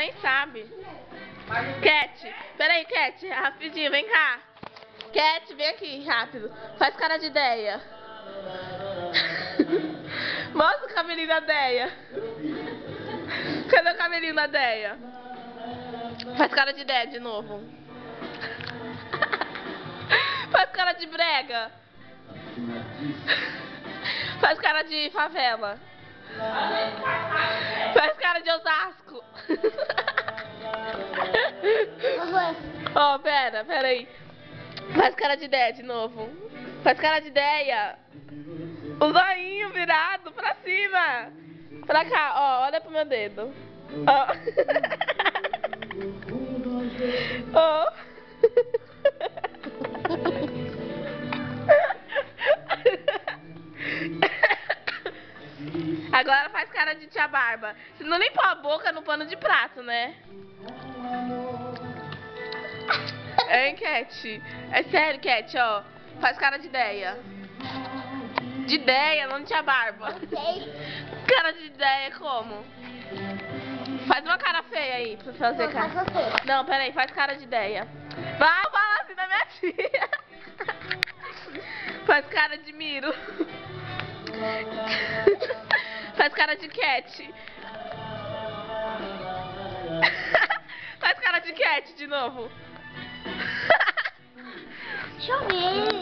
nem sabe. Cat, peraí, Cat, rapidinho, vem cá. Cat, vem aqui, rápido. Faz cara de ideia. Mostra o cabelinho da Deia. Cadê o cabelinho da Deia? Faz cara de ideia de novo. Faz cara de brega. Faz cara de favela. Faz cara de Osasco. Ó, pera aí. Faz cara de ideia de novo. Faz cara de ideia. O zoinho virado pra cima. Pra cá, ó, olha pro meu dedo. Ó. Ó. Agora faz cara de tia Barba. Você não limpou a boca no pano de prato, né? Hein, Cat? É sério, Cat, ó. Faz cara de ideia. De ideia, não de tia Barba. Cara de ideia como? Faz uma cara feia aí pra fazer cara. Não, peraí, faz cara de ideia. Vai, fala assim da minha tia. Faz cara de Miro. Faz cara de Cat. Faz cara de Cat de novo. Deixa eu ver.